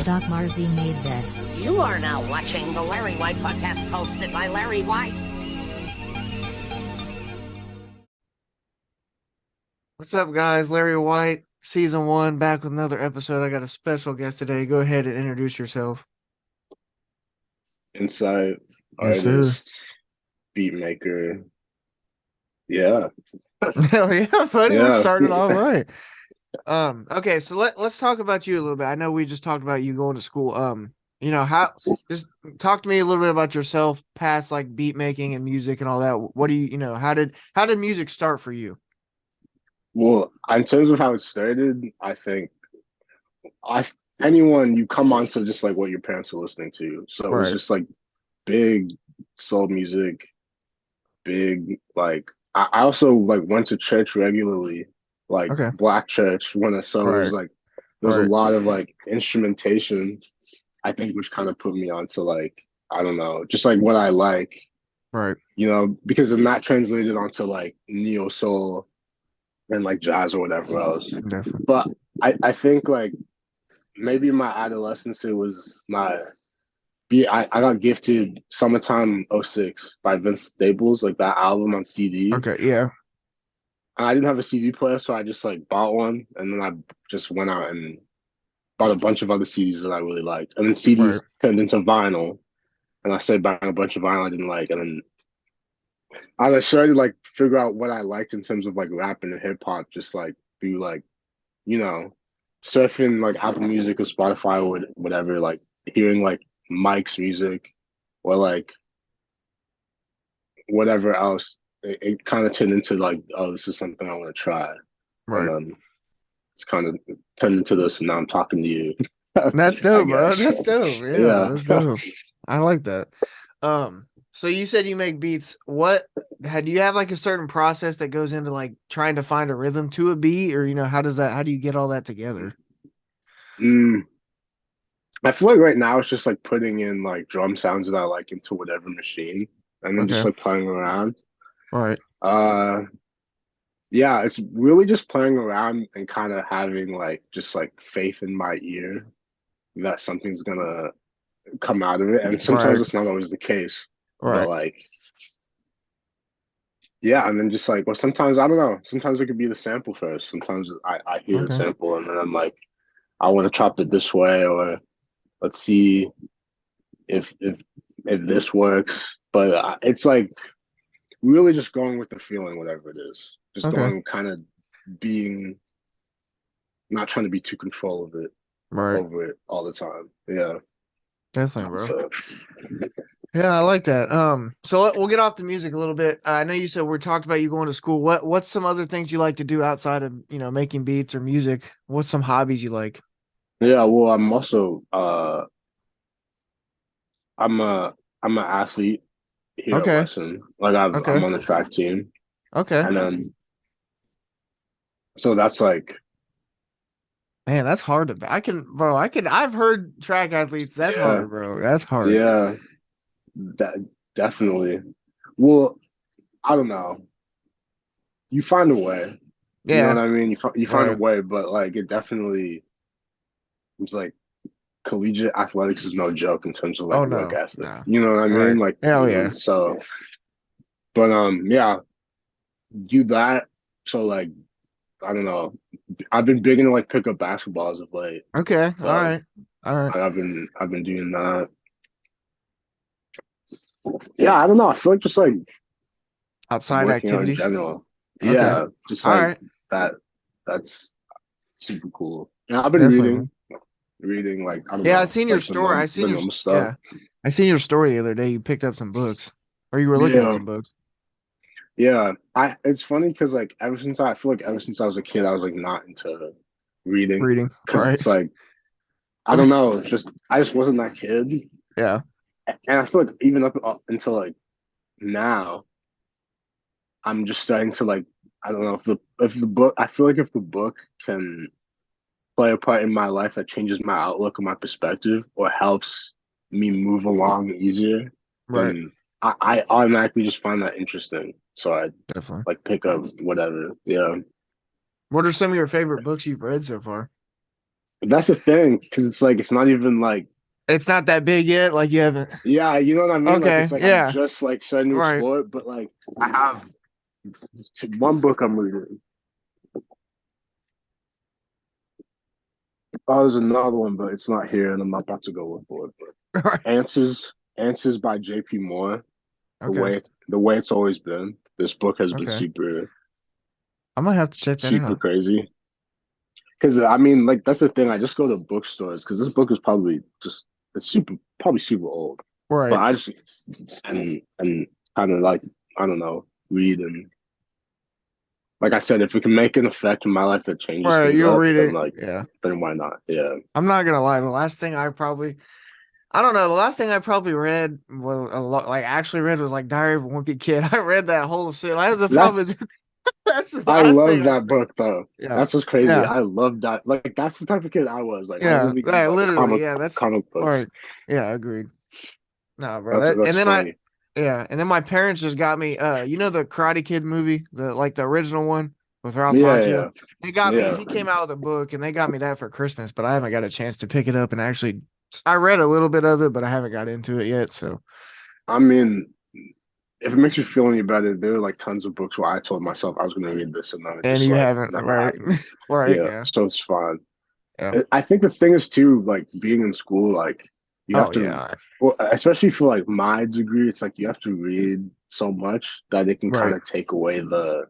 Doc Marzi made this. You are now watching the Larry White podcast hosted by Larry White. What's up, guys? Larry White, season 1, back with another episode. I got a special guest today. Go ahead and introduce yourself. Insight, Yes, sir. artist, beat maker. Yeah. Hell yeah, buddy. We're Yeah. starting off right. Okay, so let's talk about you a little bit. I know we just talked about you going to school. How just talk to me a little bit about yourself, past like beat making and music and all that. What do how did music start for you? Well, in terms of how it started, I think I anyone you come onto just like what your parents are listening to. So it was Right. just like big soul music, big like I also like went to church regularly, like Okay. black church when I saw there was Right. like there was a Right. lot of like instrumentation, I think, which kind of put me onto like I don't know, just like what I like, Right. because then that translated onto like neo soul and like jazz or whatever else. Definitely. But I think like maybe my adolescence it was I got gifted Summertime '06 by Vince Staples, like that album on CD. Okay. Yeah. And I didn't have a CD player, so I just like bought one and then I just went out and bought a bunch of other CDs that I really liked. And then Right. CDs turned into vinyl. And I started buying a bunch of vinyl I didn't like. And then I started like figure out what I liked in terms of like rap and hip hop, just like be like, you know, surfing like Apple Music or Spotify or whatever, like hearing like Mike's music or like whatever else. It kind of turned into like, oh, this is something I want to try. And Right. then it's kind of turned into this, and now I'm talking to you. That's I dope, bro. guess. That's dope. Yeah, Yeah. that's dope. I like that. So you said you make beats. Do you have like a certain process that goes into like trying to find a rhythm to a beat, or how do you get all that together? Mm, I feel like right now it's just like putting in like drum sounds that I like into whatever machine and then just Okay. like playing around. All right. Uh yeah, it's really just playing around and kind of having like just like faith in my ear that something's gonna come out of it. And sometimes Right. it's not always the case. But Right. like yeah, and then just like, or sometimes I don't know, sometimes it could be the sample first. Sometimes I hear the Okay. sample and then I'm like, I want to chop it this way, or let's see if if if this works. But it's like really just going with the feeling, whatever it is. Just Okay. going kind of being not trying to be too control of it Right. over it all the time. Yeah. Definitely, bro. So Yeah, I like that. So we'll get off the music a little bit. I know you said we talked about you going to school. What's some other things you like to do outside of making beats or music? What's some hobbies you like? yeah, well I'm also I'm a I'm an athlete here at Okay. Wesson. Like Okay. I'm on the track team. Okay. And then so that's like Man, that's hard to. I've heard track athletes. That's yeah, hard, bro. That's hard. yeah, that definitely. Well, I don't know. You find a way. You know what Yeah. I mean? You find a Right. way, but like it definitely was like collegiate athletics is no joke in terms of like Oh work no. ethic. No. You know what I mean? Right. Like Hell yeah. so but yeah, do that. So like I don't know. I've been big into like pick up basketballs of late. Okay. All So right. All right. I've been doing that. Yeah, I don't know. I feel like just like Outside working out in activities. general. Okay. Yeah, just All like right. that. That's super cool. Yeah, I've been Definitely, man. reading like I don't Yeah, I know, seen your like story. the normal stuff. Yeah. I seen your story the other day. You picked up some books, or you were looking at Yeah, some books. yeah. It's funny because like I feel like ever since I was a kid, I was like not into reading Reading. because Right. it's like I don't know, it's just I just wasn't that kid, Yeah. and I feel like even up until like now, I'm just starting to like I don't know if the book I feel like if the book can play a part in my life that changes my outlook or my perspective or helps me move along easier, Right. then I automatically just find that interesting. So I Definitely. like pick up whatever. Yeah. What are some of your favorite books you've read so far? That's the thing, because it's like it's not even like It's not that big yet. Like you haven't. yeah, you know what I mean? Like Okay. it's like I'm Yeah. just like starting to Right. explore it, but like I have one book I'm reading. Oh, there's another one, but it's not here, and I'm not about to go look for it. But Right. Answers by J.P. Moore. Okay. The way it's always been. This book has been Okay. super I'm gonna have to check that super out. crazy. Because I mean, like that's the thing. I just go to bookstores because this book is probably just it's super probably super old. But Right. I just and kind of like I don't know read and like I said, if it can make an effect in my life that changes Right. things You'll up, read then it. like Yeah. then why not? Yeah. I'm not gonna lie. The last thing I don't know. The last thing I probably read was a lot, like actually read was like Diary of a Wimpy Kid. I read that whole shit. I was the problem. That's That's the I last love thing I that read. book though. Yeah. That's what's crazy. Yeah. I love that. Like that's the type of kid I was. Like I Yeah. really Yeah. like Literally. Yeah. That's comic books. right. Yeah. Agreed. No, bro. That, That's and then funny. yeah. And then my parents just got me, you know, the Karate Kid movie, the original one with Ralph Yeah, Macchio. yeah, They got me, yeah. he came out with a book and they got me that for Christmas, but I haven't got a chance to pick it up and actually, I read a little bit of it, but I haven't got into it yet. So, I mean, if it makes you feel any better, there are like tons of books where I told myself I was going to read this and then it and just you like haven't, never right? happened. Right. Yeah, Yeah. so it's fine. Yeah. I think the thing is too, like being in school, like you have Oh, to, yeah. well, especially for like my degree, it's like you have to read so much that it can kind Right. of take away the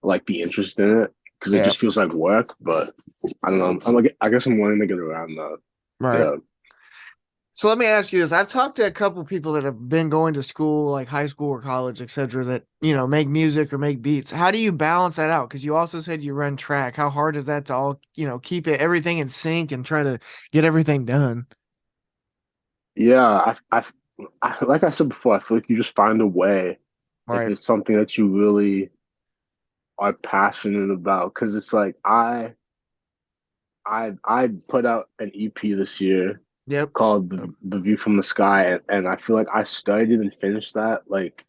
like the interest in it because it Yeah. just feels like work. But I don't know. I'm like, I guess I'm wanting to get around that. Right. Yeah. So let me ask you this. I've talked to a couple people that have been going to school, like high school or college, etc., that, make music or make beats. How do you balance that out? Because you also said you run track. How hard is that to all, keep everything in sync and try to get everything done? Yeah, like I said before, I feel like you just find a way if Right. it's something that you really are passionate about. Because it's like I put out an EP this year Yep. called Yep. The View from the Sky, and I feel like I started and finished that like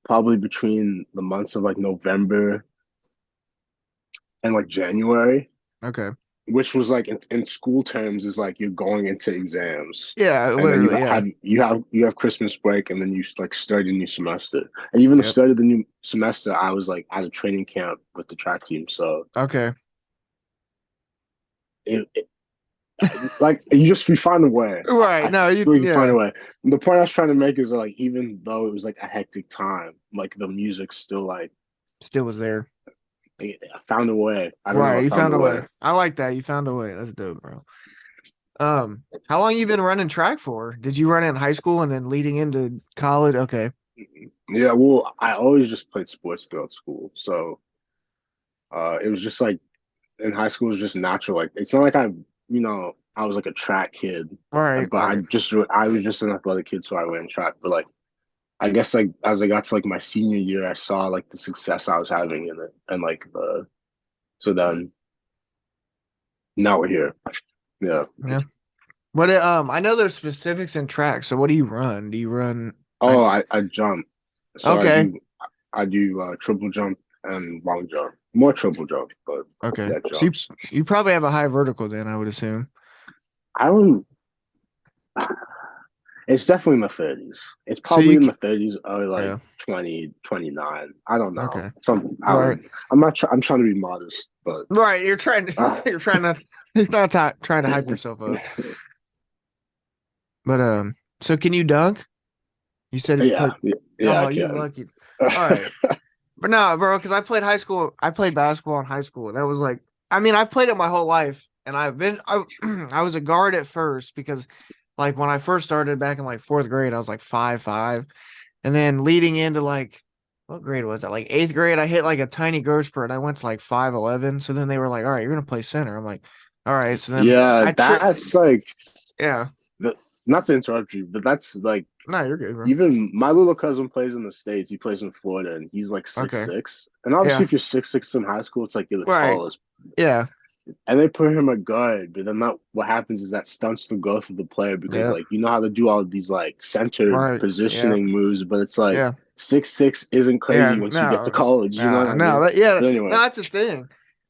probably between the months of like November and like January, Okay. which was like in school terms is like you're going into exams. Yeah, And then literally. Yeah. you have Christmas break, and then you like start a new semester. And even the Yep. start of the new semester, I was like at a training camp with the track team. So Okay. it like you find a way. Right. I No, feel like you find a yeah. way. And the point I was trying to make is like even though it was like a hectic time, like the music still like Still was there. I found a way. I don't know, Right. I You found found a a way. way. I like that. You found a way. That's dope, bro. How long you been running track for? Did you run it in high school and then leading into college? Okay. Yeah, well, I always just played sports throughout school, so it was just like in high school it was just natural. Like it's not like I was like a track kid, Right. but Right. I was just an athletic kid, so I ran track. But like I guess like as I got to like my senior year, I saw like the success I was having in it, and like the so then now we're here. Yeah. Yeah. What I know there's specifics in track. So what do you run? Do you run I Oh, I jump, so okay. I do triple jump and long jump, more triple jump, but Okay. yeah, So jumps. you probably have a high vertical then, I would assume. I don't. It's definitely in the 30s. It's So probably you in the 30s or like yeah. 20, 29. I don't know. Okay. Some I Right. don't I'm not I'm trying to be modest, but Right. You're trying to uh, you're not trying to hype yourself up. But so can you dunk? You said you yeah, played yeah, yeah, oh, I you can. lucky. All right. But no, bro, because I played basketball in high school, and that was like, I mean, I played it my whole life, and I was a guard at first because, like, when I first started back in like fourth grade, I was like 5'5", and then leading into like, what grade was that? Like eighth grade, I hit like a tiny growth spurt, and I went to like 5'11". So then they were like, all right, you're gonna play center. I'm like, all right. So then Yeah, I tri that's like yeah, not to interrupt you, but that's like no, you're good, bro. even my little cousin plays in the States. He plays in Florida and he's like six Okay, six. And obviously yeah, if you're 6'6" in high school, it's like you're the right, tallest. yeah, And they put him a guard, but then that what happens is that stunts the growth of the player because yeah, like you know how to do all of these like centered right, yeah, positioning moves, but it's like yeah. 6'6" isn't Yeah, crazy once you get to no, college, you know what no, I no, mean? yeah, But no, anyway. that's the thing.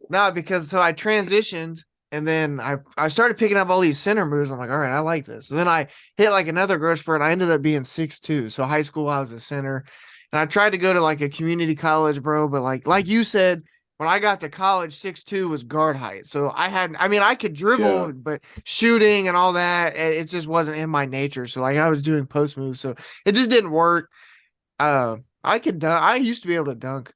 No, because so I transitioned And then I started picking up all these center moves. I'm like, all right, I like this. And then I hit like another growth spurt. I ended up being 6'2". So high school, I was a center. And I tried to go to like a community college, bro. But like you said, when I got to college, 6'2" was guard height. So I mean, I could Yeah. dribble, but shooting and all that, it just wasn't in my nature. So like I was doing post moves. So it just didn't work. I could dunk. I used to be able to dunk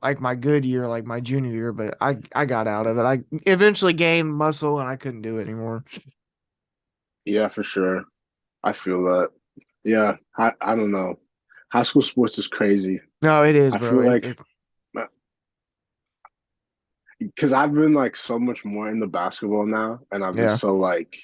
like my good year, like my junior year, but I got out of it. I eventually gained muscle and I couldn't do it anymore. Yeah, for sure. I feel that. Yeah, I don't know. High school sports is crazy. No, it is, I bro. feel like because I've been like so much more into basketball now, and I've been Yeah. so like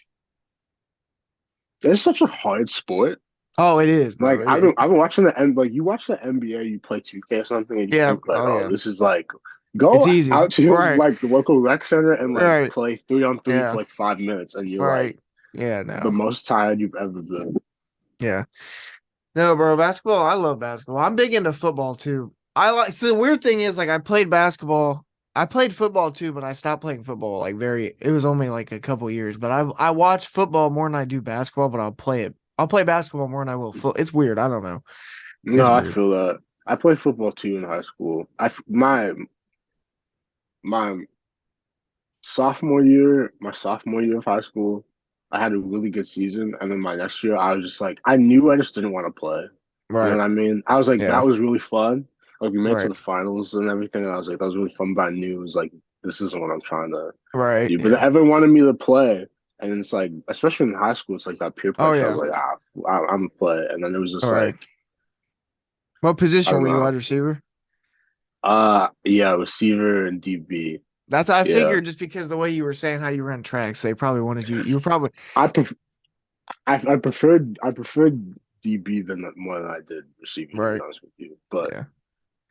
it's such a hard sport. Oh, it is, Like bro. It I've been watching the N like you watch the NBA, you play 2K or something, and you yeah. think like, Oh oh, yeah. this is like It's go easy. out to your Right. like the local rec center and like Right. play 3-on-3 for Yeah. like 5 minutes, and you're like Right. Yeah. the No. most tired you've ever been. Yeah. No, bro. Basketball. I love basketball. I'm big into football too. I like. So the weird thing is, like, I played basketball. I played football too, but I stopped playing football. Like, it was only like a couple years. But I watch football more than I do basketball. But I'll play it. I'll play basketball more than I will foot. It's weird. I don't know. No, It's I weird. feel that. I played football too in high school. My my sophomore year of high school, I had a really good season, and then my next year, I was just like, I knew I just didn't want to play. You know Right. what I mean? I was like, Yeah. that was really fun. Like we made it to Right. the finals and everything, and I was like, that was really fun. But I knew it was like, this isn't what I'm trying to Right. do. But Yeah. everyone wanted me to play, and it's like, especially in high school, it's like that peer Oh pressure. I was yeah. like, I'm gonna play, and then it was All just right. like, What I position don't were you, know. wide receiver? Yeah, receiver and DB. That's I Yeah, figured just because the way you were saying how you ran tracks, they probably wanted you. You were probably I pref- I preferred DB than more than I did receiving, to be right. honest with you. But Yeah.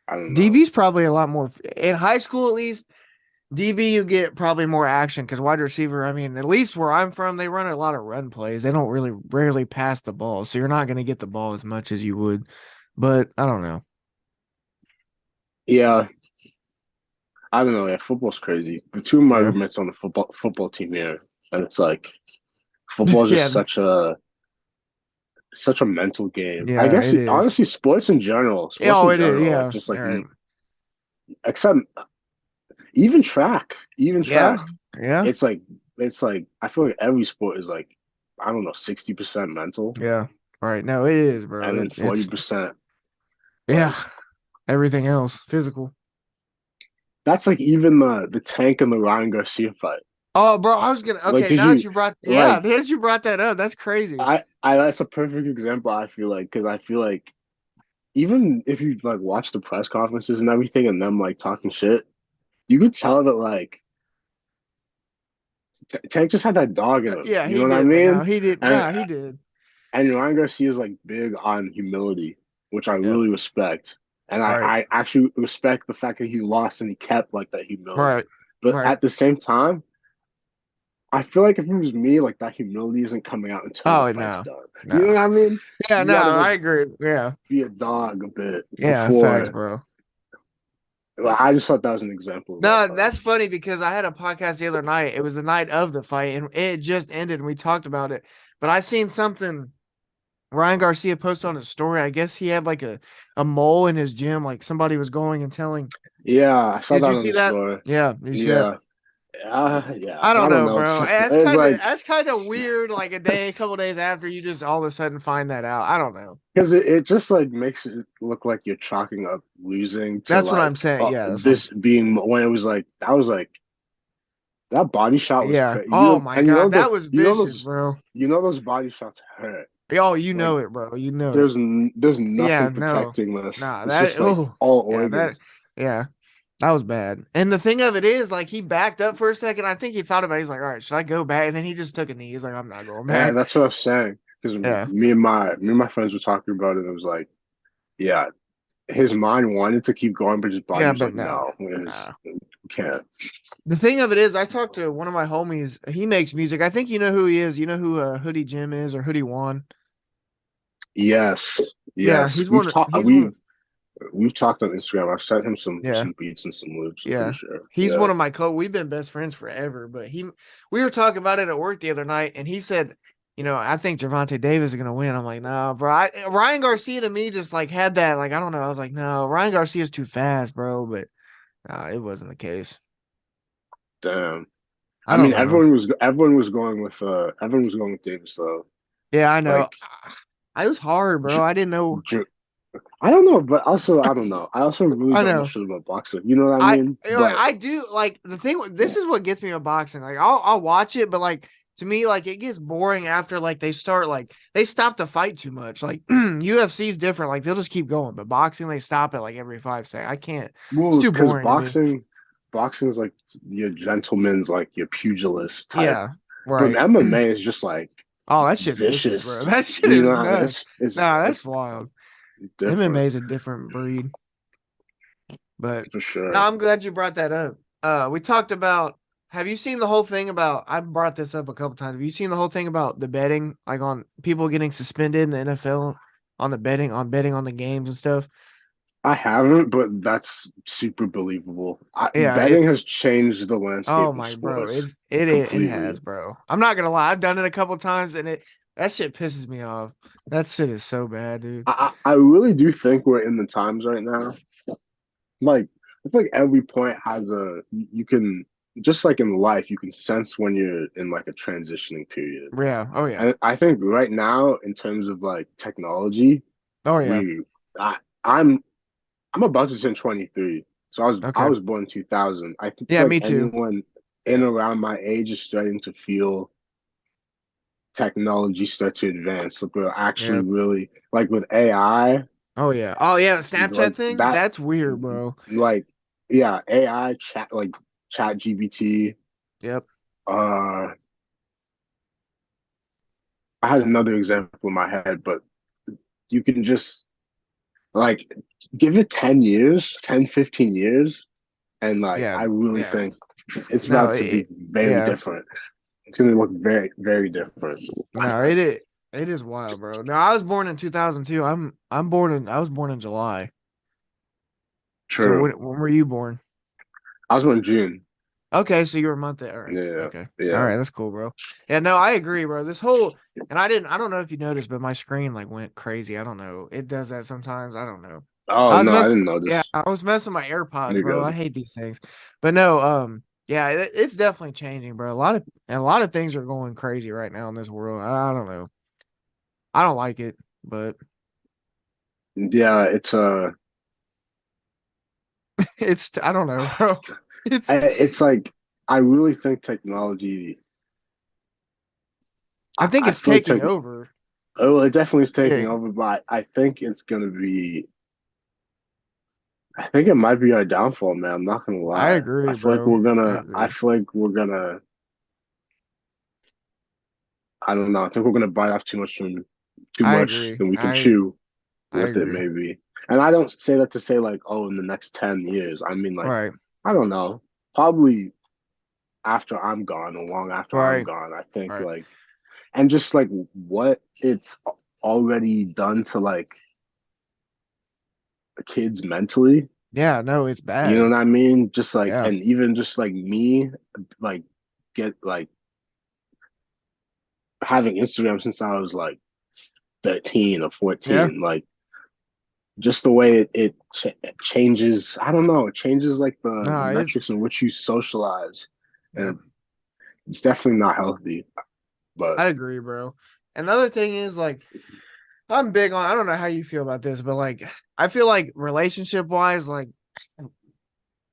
I don't know. DB's probably a lot more in high school at least. DB you get probably more action because wide receiver, I mean, at least where I'm from, they run a lot of run plays. They don't really rarely pass the ball. So you're not going to get the ball as much as you would. But I don't know. Yeah, I don't know. Yeah, football's crazy. The two of my Yeah. roommates on the football team here, and it's like football is just Yeah. such a mental game. I Yeah, guess it is. honestly, Oh, sports in it is. general, like Yeah. just All like right. except even Yeah. track. Yeah. It's like I feel like every sport is like I don't know 60% mental, Yeah. All right. No, it is, bro. and then forty It's percent yeah. like Everything else physical. that's like even the Tank and the Ryan Garcia fight. Oh, bro, I was gonna. Like, Okay, did now that you you brought, yeah, now like? that you brought that up, that's crazy. I that's a perfect example. I feel like because I feel like even if you like watch the press conferences and everything, and them like talking shit, you could tell that like Tank just had that dog in him. Yeah, You he know what I did, but no, mean? he did. And No, he did. and Ryan Garcia is like big on humility, which I Yeah. really respect. And Right. I actually respect the fact that he lost and he kept like that humility. Right. But Right. at the same time, I feel like if it was me, like that humility isn't coming out until the Oh fight's no, done. You know no. what I mean? Yeah, You no, gotta like I agree. Yeah. be a dog a bit Yeah. Facts, before. bro. Like, I just thought that was an example of that No, fight. that's funny because I had a podcast the other night. It was the night of the fight, and it just ended, and we talked about it. But I seen something Ryan Garcia posted on his story. I guess he had like a mole in his gym, like somebody was going and telling. Yeah, I saw Did that you on see the that? story. Yeah, did you see that? Yeah, yeah. I I don't don't know, know. bro. It's like That's kind of weird. Like a couple days after, you just all of a sudden find that out. I don't know. because it just like makes it look like you're chalking up losing to That's what I'm like saying. Yeah, that's what I'm this being when it was like that was like that body shot was Yeah. crazy. Oh my And God, that was vicious, bro. those body shots hurt. Oh, you Like know it, bro. You know it. there's Yeah, nothing no, protecting this. nah, It's that. just like Oh, all yeah, organs. yeah, that was bad. And the thing of it is, like, he backed up for a second. I think he thought about it. He's like, all right, should I go back? And then he just took a knee. He's like, I'm not going And back. that's what I was saying. Because Yeah. me and my friends were talking about it. And it was like, yeah, his mind wanted to keep going, but his body Yeah, was but like, no. no, Nah. we can't. The thing of it is, I talked to one of my homies. He makes music. I think you know who he is. You know who Hoodie Jim is or Hoodie Juan? Yes, Yeah, yes. We've talked. We've We've talked on Instagram. I've sent him Yeah. some beats and some loops. I'm pretty Yeah. sure. He's Yeah. one of my we've been best friends forever, but we were talking about it at work the other night and he said, I think Gervonta Davis is gonna win. I'm like, no, bro. Ryan Garcia to me just like had that, like, I don't know. I was like, no, Ryan Garcia's too fast, bro. But it wasn't the case. Damn. I I don't mean, know. everyone was going with Davis though. Yeah, I know. Like, I was hard, bro. J- I didn't know. J- I don't know, but also I don't know. I also really I don't know know. shit about boxing. You know what I mean? But I do like the thing. This is what gets me on boxing. Like I'll watch it, but like to me, like it gets boring after like they stop the fight too much. Like UFC's different. Like they'll just keep going, but boxing they stop it like every 5 seconds. I can't. It's well, too because boring to me. boxing is like your gentleman's, like your pugilist type. Yeah, But right. MMA is just like Oh, that shit's vicious, bro. vicious. That shit You is know, nuts. Nah, that's it's wild. MMA different is a different breed. But for no, sure. I'm glad you brought that up. We talked about. Have you seen the whole thing about? I brought this up a couple times. Have you seen the whole thing about the betting, like on people getting suspended in the NFL on the betting on the games and stuff? I haven't, but that's super believable. Yeah, Betting has changed the oh landscape of my bro, sports it has, completely. bro. I'm not gonna lie, I've done it a couple times and that shit pisses me off. That shit is so bad, dude. I really do think we're in the times right now. Like, I feel like every point has you can, just like in life, you can sense when you're in like a transitioning period. Yeah. Oh yeah. And I think right now, in terms of like technology, Oh yeah. we, I, I'm, I'm about to turn 23. So I Okay. was born in 2000. I feel Yeah, like me too. anyone in Yeah. around my age is starting to feel technology start to advance. Like we're actually Yeah. really like with AI, Oh yeah. Oh yeah. The Snapchat like thing. that, That's weird, bro. like yeah, AI chat, like chat GBT. Yep. Uh, I had another example in my head, but you can just like give it 10 years, 10, 15 years, and like Yeah. I really Yeah. think it's No. about to be very Yeah. different. It's gonna look very, very different. I No. think. It is wild, bro. No, I was born in 2002. I was born in July. So True. when were you born? I was born in June. Okay, so you were a month there. All right. Yeah, Okay. All yeah. right. That's cool, bro. Yeah. No, I agree, bro. And I don't know if you noticed, but my screen like went crazy. I don't know. It does that sometimes. I don't know. Oh I was no, I messing. didn't Yeah, notice. I was messing with my AirPods, You're bro. I good. hate these things. But no, yeah, it's definitely changing, bro. A lot of things are going crazy right now in this world. I don't know. I don't like it, but Yeah, it's I don't know, bro. It's it's like I really think technology. I think I it's feel like taking over. oh, it definitely is taking Yeah, over, but I think it's gonna be. I think it might be our downfall, man. I'm not gonna I lie. agree, bro. I I agree. feel like we're gonna. I don't know. I think we're gonna bite off too I much agree. than we can chew I with it, agree. maybe. And I don't say that to say like, oh, in the next 10 years. I mean, like, Right. I don't know. Probably after I'm gone, or long after I'm Right. gone. I think Right. like, and just like what it's already done to like kids mentally. Yeah, no, it's You know bad. what I mean? Just like, Yeah. and even just like me, like get like having Instagram since I was like 13 or Yeah. 14, like just the way it changes. I don't know. It changes like the No, it's metrics in which you socialize, yeah. and it's definitely not healthy. But I agree, bro. Another thing is like I'm big on I don't know how you feel about this, but like I feel like relationship wise, like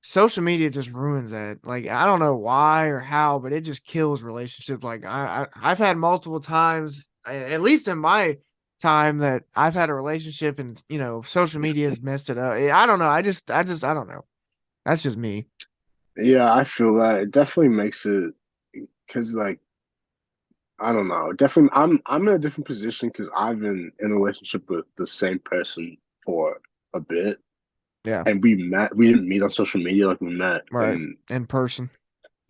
social media just ruins that. Like I don't know why or how, but it just kills relationships. Like I've had multiple times, at least in my time, that I've had a relationship and social media has messed it up. I don't know. I don't know. That's just me. yeah, I feel that it definitely makes it because like I don't know. Definitely, I'm in a different position because I've been in a relationship with the same person for a bit, Yeah. and we met. We didn't meet on social media, like we met Right. In person.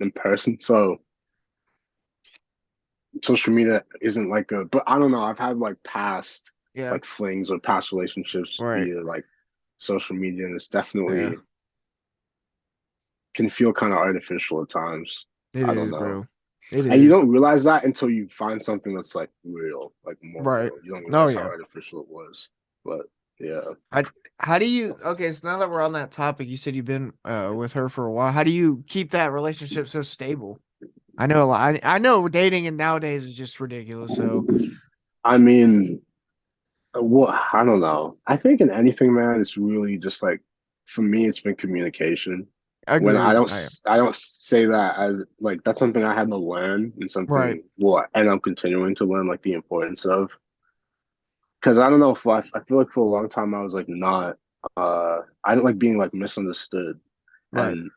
in person. So social media isn't like a. But I don't know. I've had like past Yeah. like flings or past relationships Right. via like social media, and it's Yeah, definitely can feel kind of artificial at times. it I don't is, know. bro. It And you is. don't realize that until you find something that's like real, like more Right. real. You don't Oh realize how yeah. artificial it was. But yeah. How do you okay, so now that we're on that topic, you said you've been with her for a while. How do you keep that relationship so stable? I know a lot. I know dating and nowadays is just ridiculous. So I mean, what I don't know. I think in anything, man, it's really just like for me, it's been communication. When agreed. I don't say that as like that's something I had to learn and Right. something and I'm continuing to learn like the importance of. Because I don't know if I feel like for a long time I was like not I didn't like being like misunderstood, Right. and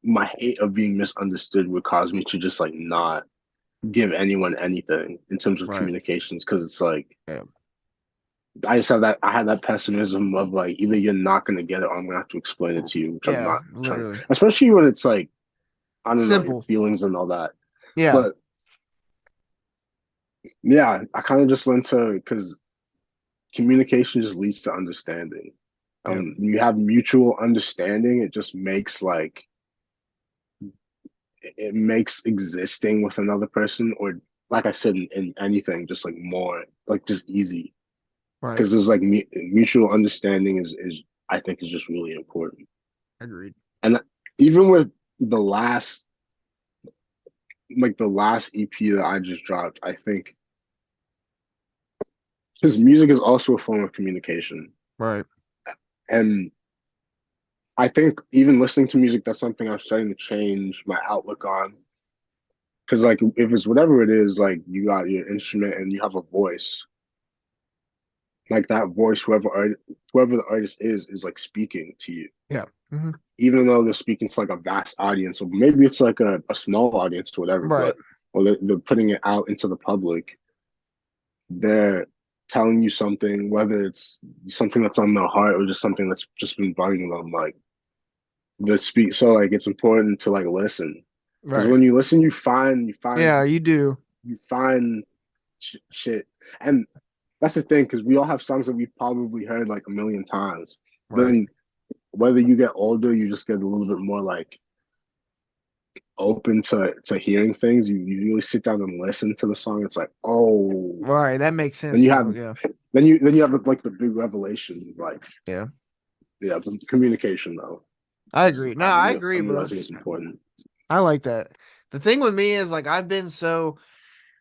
my hate of being misunderstood would cause me to just like not give anyone anything in terms of Right. communications because it's like Yeah. I had that pessimism of like either you're not gonna get it or I'm gonna have to explain it to you, which I'm Yeah, not trying, literally. especially when it's like I don't know your Simple. feelings and all that. Yeah. But yeah, I kind of just learned to because communication just leads to understanding. Yep. When you have mutual understanding, it just makes like it makes existing with another person or like I said in anything just like more like just easy Right. because there's like mutual understanding is I think is just really important. Agreed. And even with the last the last EP that I just dropped, I think because music is also a form of communication. Right. And I think even listening to music, that's something I'm starting to change my outlook on. Because like if it's whatever it is, like you got your instrument and you have a voice, like that voice, whoever the artist is like speaking to you, Yeah. Hmm. even though they're speaking to like a vast audience, or maybe it's like a small audience or whatever, Right. but or they're putting it out into the public. They're telling you something, whether it's something that's on their heart or just something that's just been bugging them, like the speak. So like it's important to like listen because Right. when you listen, Yeah, you do. you find shit, and that's the thing because we all have songs that we've probably heard like a million times. But Right. then whether you get older, you just get a little bit more like open to hearing things. You really sit down and listen to the song. It's like, oh, Right. That makes then sense you have now. Yeah. then you have like the big revelation, like Yeah. yeah, the communication though. I agree. No, I agree, I'm bro. realizing it's important. I like that. The thing with me is like I've been so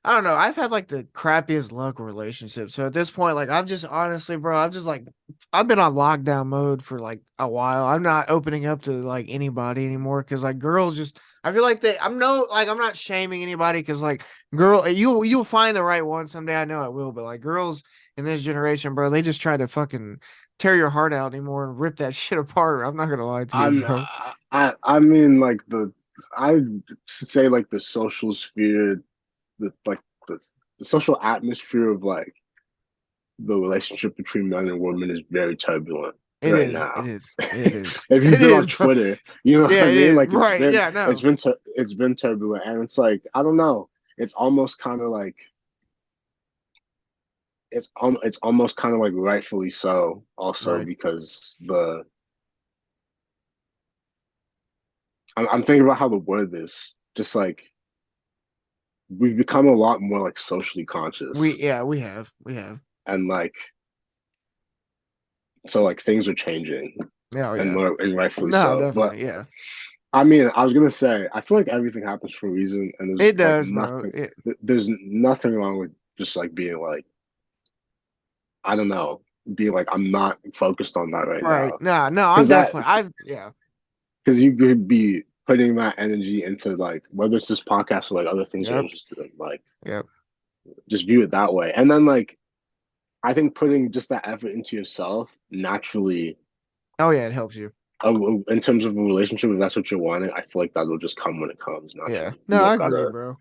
I don't know. I've had like the crappiest luck relationship. So at this point, like I've just honestly, bro, I've just like I've been on lockdown mode for like a while. I'm not opening up to like anybody anymore because like girls just I feel like I'm not shaming anybody because like you'll find the right one someday. I know I will, but like girls in this generation, bro, they just try to fucking tear your heart out anymore and rip that shit apart. I'm not gonna lie to you, I'm bro. I mean like I say like the social sphere, like the, the social atmosphere of like the relationship between men and women is very turbulent It right is. now. It is. It is. If you've It been on is, bro. Twitter, you know what Yeah, I it mean. is. Like Right. Yeah, no. it's been turbulent, and it's like I don't know. It's almost kind of like it's almost kind of like rightfully so. Also Right. because I'm thinking about how the word is just like we've become a lot more like socially conscious We have. We have. and like so like things are changing Yeah, oh, yeah. and rightfully No, so. But definitely. Yeah. I mean, I was gonna say I feel like everything happens for a reason, and there's It like does, bro. nothing. There's nothing wrong with just like being like I don't know, being like I'm not focused on that right Right. now No, no, I'm because definitely yeah. because you could be putting that energy into like whether it's this podcast or like other things you're Yep. interested in, like Yep. just view it that way, and then like I think putting just that effort into yourself naturally, Oh yeah, it helps you. in terms of a relationship, if that's what you're wanting, I feel like that will just come when it comes Yeah. naturally. No, I agree, bro.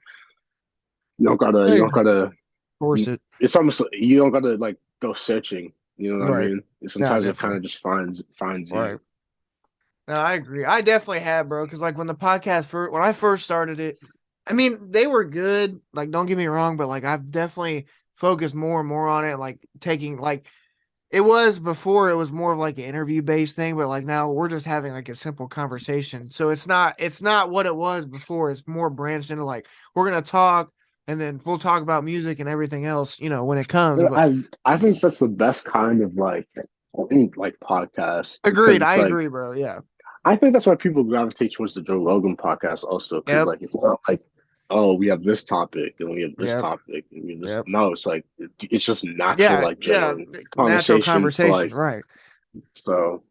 You Hey, don't gotta. force it. It's almost like you don't gotta like go searching. You know what I Right. mean? No, Sometimes it kind definitely. of just finds you. Right. No, I agree. I definitely have, bro. Because like when the podcast first, when I first started it, I mean they were good. Like don't get me wrong, but like I've definitely focused more and more on it. Like taking like It was before, it was more of like an interview based thing, but like now we're just having like a simple conversation. So it's not what it was before. It's more branched into like we're gonna talk and then we'll talk about music and everything else, when it comes. But I think that's the best kind of like I think like podcast because agreed, it's I like agree, bro. Yeah. I think that's why people gravitate towards the Joe Rogan podcast also because Yep. like it's not like oh we have this topic and we have this Yep. topic and we have this Yep. no it's like it's just natural Yeah, like yeah. genuine Natural conversation so like conversation, right. so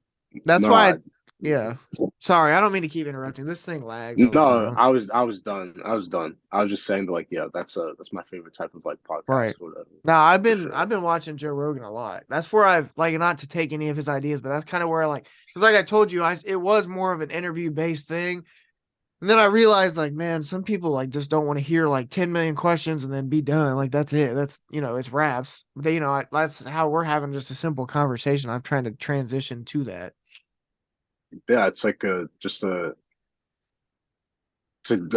That's no why yeah. Sorry, I don't mean to keep interrupting. This thing lags all the no time. I was done I was just saying that like yeah that's my favorite type of like podcast Right. or whatever Now I've for been sure. I've been watching Joe Rogan a lot. That's where I've like not to take any of his ideas, but that's kind of where I like because like I told you, it was more of an interview based thing. And then I realized like, man, some people like just don't want to hear like 10 million questions and then be done. Like that's it. That's it's raps. But they, that's how we're having just a simple conversation. I'm trying to transition to that. Yeah, it's like it's a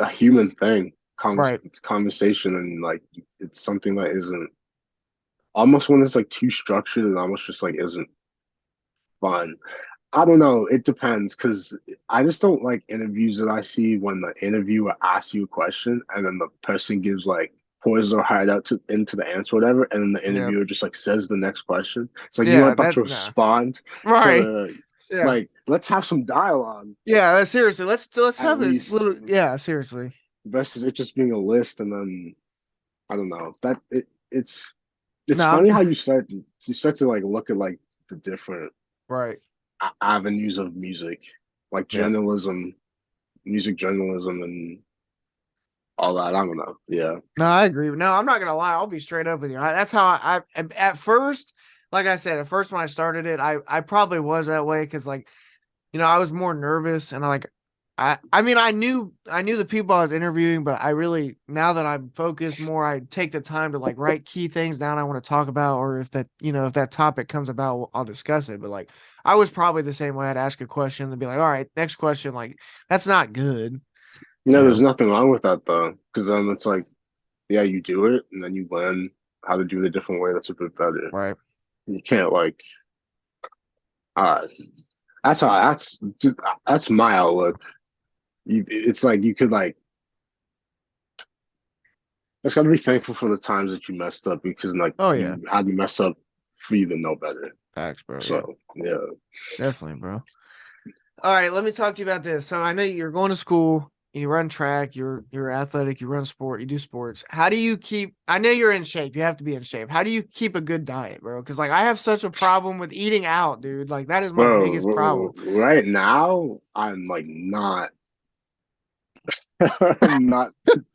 human thing Right. conversation and like it's something that isn't almost when it's like too structured and almost just like isn't fun. I don't know. It depends because I just don't like interviews that I see when the interviewer asks you a question and then the person gives like pours their heart out into the answer, or whatever, and then the Yeah. interviewer just like says the next question. It's like you're Yeah. about That to nah. respond Right. to Yeah. like let's have some dialogue Yeah. Seriously. Let's at have a least little. Yeah. Seriously. versus it just being a list and then I don't know that it's No. funny how you start to like look at like the different Right. avenues of music like Yeah. journalism music journalism and all that. I don't know. Yeah. No, I agree. No, I'm not gonna lie. I'll be straight up with you. That's how at first, like I said, at first when I started it, I probably was that way because like I was more nervous and I mean I knew the people I was interviewing, but I really now that I'm focused more, I take the time to like write key things down I want to talk about, or if that topic comes about, I'll discuss it. But like I was probably the same way. I'd ask a question and be like, all right, next question. Like that's not good, You you know, there's know? nothing wrong with that though, because then it's like, yeah, you do it and then you learn how to do it a different way that's a bit better. Right. You can't like, uh, that's my outlook. It's like you could like, it's got to be thankful for the times that you messed up because like Oh yeah. you had to mess up for you to know better. Facts, bro. Yeah. So yeah, Definitely, bro. All right, let me talk to you about this. So I know you're going to school, you run track, you're athletic, you run sport, you do sports. How do you keep I know you're in shape. You have to be in shape. How do you keep a good diet, bro? Cuz like I have such a problem with eating out, dude. Like that is my biggest problem. right now I'm like not. I'm not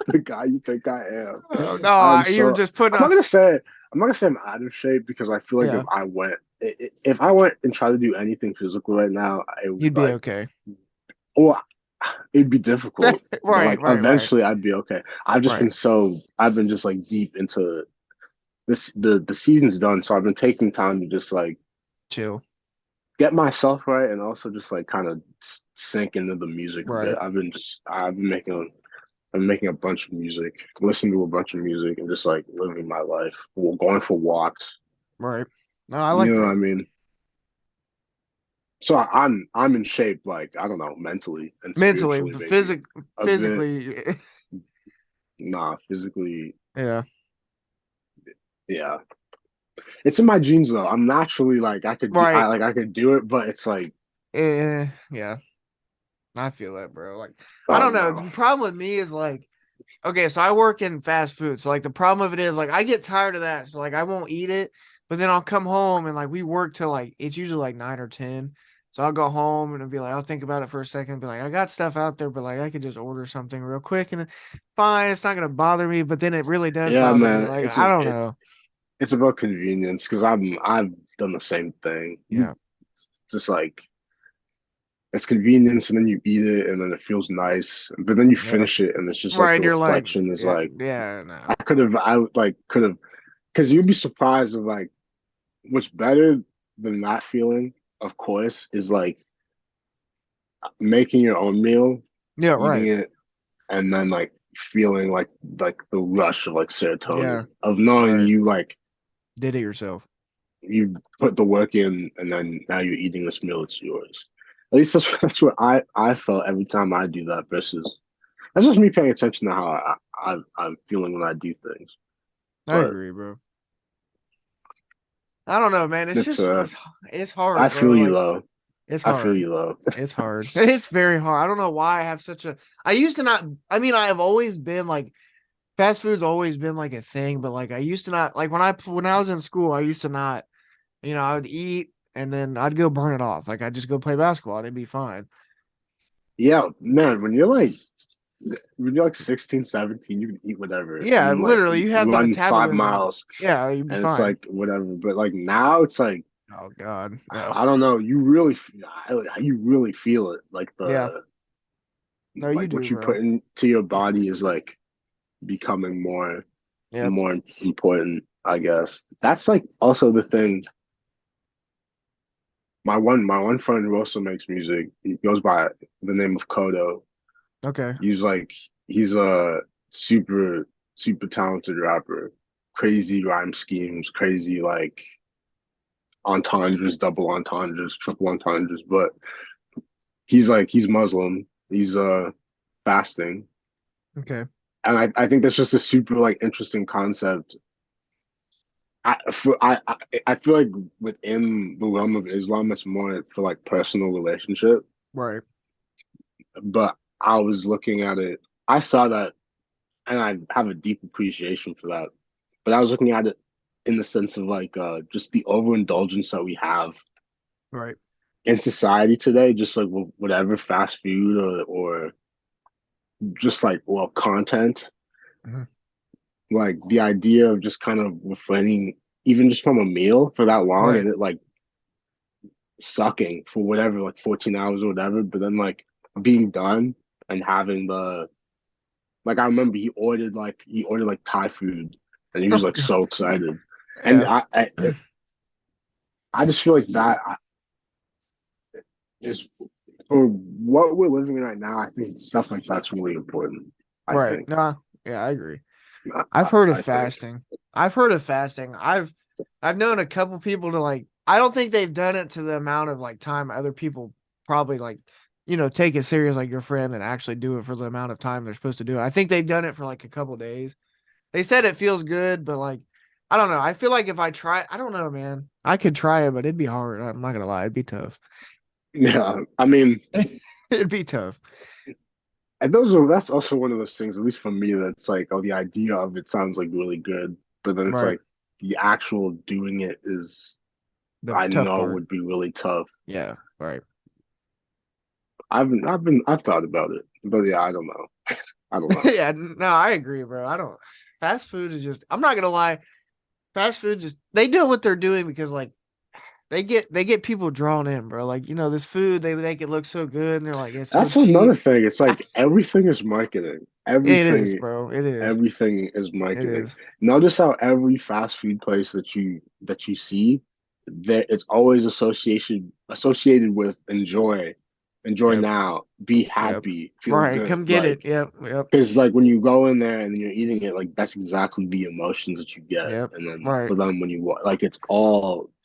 the guy you think I am. Oh, no, I'm you're so just putting I'm not on gonna say I'm not gonna say I'm out of shape because I feel like yeah, if I went and tried to do anything physical right now, it would you'd be like okay. well it'd be difficult. But Right, like right, right. eventually I'd be okay. Right. I've been just like deep into this the season's done, so I've been taking time to just like Chill. get myself right and also just like kind of sink into the music a bit. Right. I'm making a bunch of music, listening to a bunch of music, and just like living my life. Well, going for walks. Right. No, I You like know what that. I mean? So I'm in shape, like I don't know, mentally and Mentally, spiritually, but maybe a bit. physically Nah, physically, yeah. yeah. It's in my genes though. I'm naturally like Right. I could do it, but it's like Yeah. I feel that, bro. Like, I I don't don't know. know. The problem with me is like, okay, so I work in fast food. So like the problem of it is like I get tired of that. So like I won't eat it, but then I'll come home and like we work till like it's usually like 9 or 10. So I'll go home and I'll be like, I'll think about it for a second, and be like, I got stuff out there, but like I could just order something real quick and fine, it's not gonna bother me, but then it really does Yeah, bother me. man. Like, I don't know. It's about convenience because I've done the same thing. You Yeah. just like it's convenience and then you eat it and then it feels nice but then you Yeah. finish it and it's just like Right. the And you're like, reflection is yeah, like yeah, no. I could have because you'd be surprised of like what's better than that feeling of course is like making your own meal Yeah, eating right. it and then like feeling like the rush of like serotonin Yeah, of knowing right. you like Did it yourself. you put the work in, and then now you're eating this meal. It's yours. At least that's what I felt every time I do that. Versus that's just me paying attention to how I'm feeling when I do things. I But agree, bro. I don't know, man. It's it's just it's I hard, feel bro. you Like though. it's I feel hard. you though. It's hard. It's very hard. I don't know why I have such a. I used to not. I mean, I have always been like fast food's always been like a thing, but like I used to not like when I was in school. I used to not. I would eat and then I'd go burn it off. Like I'd just go play basketball and it'd be fine. Yeah, man. When you're like 16, 17, you can eat whatever Yeah, and like literally, you have the run five metabolism. miles, Yeah, you'd be and it's fine. like whatever. But like now, it's like Oh God, no. I don't know. You really feel it. Yeah, no, you Like do, what you bro. put into your body is like becoming more Yep. more important. I guess that's like also the thing. My one friend who also makes music. He goes by the name of Kodo. Okay. He's like he's a super talented rapper. Crazy rhyme schemes, crazy like entendres, double entendres, triple entendres. But he's Muslim. He's fasting. Okay. And I think that's just a super like interesting concept. I feel like within the realm of Islam, it's more for like personal relationship. Right. But I was looking at it, I saw that, and I have a deep appreciation for that. But I was looking at it in the sense of like just the overindulgence that we have Right. in society today, just like whatever fast food or just like content, Mhm. like the idea of just kind of refraining even just from a meal for that long Right. and it like sucking for whatever, like 14 hours or whatever, but then like being done and having the like I remember he ordered like Thai food and he was Oh like God. so excited. And Yeah. I just feel like that is for what we're living in right now, I think stuff like that's really important. I Right. think. Nah. Yeah, I agree. I, I've I, heard of I think. fasting. I've heard of fasting. I've known a couple people to like. I don't think they've done it to the amount of like time other people probably like, take it serious like your friend and actually do it for the amount of time they're supposed to do it. I think they've done it for like a couple days. They said it feels good, but like, I don't know. I feel like if I try, I don't know, man. I could try it, but it'd be hard. I'm not gonna lie, it'd be tough. Yeah. I mean, It'd be tough. and that's also one of those things, at least for me, that's like, oh, the idea of it sounds like really good, but then it's Right. like the actual doing it is The I tough know part. would be really tough. Yeah. Right. I've thought about it, but yeah, I don't know. I don't know. Yeah. No, I agree, bro. I don't. Fast food is just. I'm not gonna lie. Fast food just they know what they're doing because like they get people drawn in, bro. Like this food they make it look so good, and they're like it's so That's another cheap. thing. It's like everything is marketing. It is, bro. It is. Everything is It marketing. is. Notice how every fast food place that you see, there it's always associated with enjoy Yep. now, be Yep. happy, feel Right. good. Come get it. Like Yep. Yep. because like when you go in there and then you're eating it, like that's exactly the emotions that you get. Yep. And then Right. but then when you like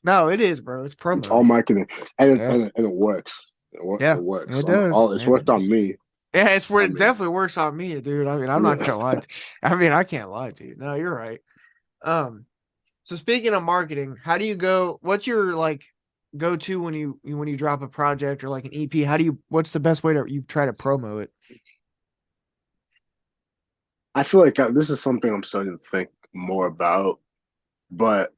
No, it is, bro. It's it's all promo. marketing, and Yeah. it works. Yeah. It works. It does. It's worked on me. Yeah, it's where I it mean, definitely works on me, dude. I mean, I'm not yeah. gonna lie. I mean, I can't lie to you. No, you're right. Um, so speaking of marketing, how do you go? What's your like go to when you drop a project or like an EP? What's the best way to you try to promo it? I feel like this is something I'm starting to think more about, but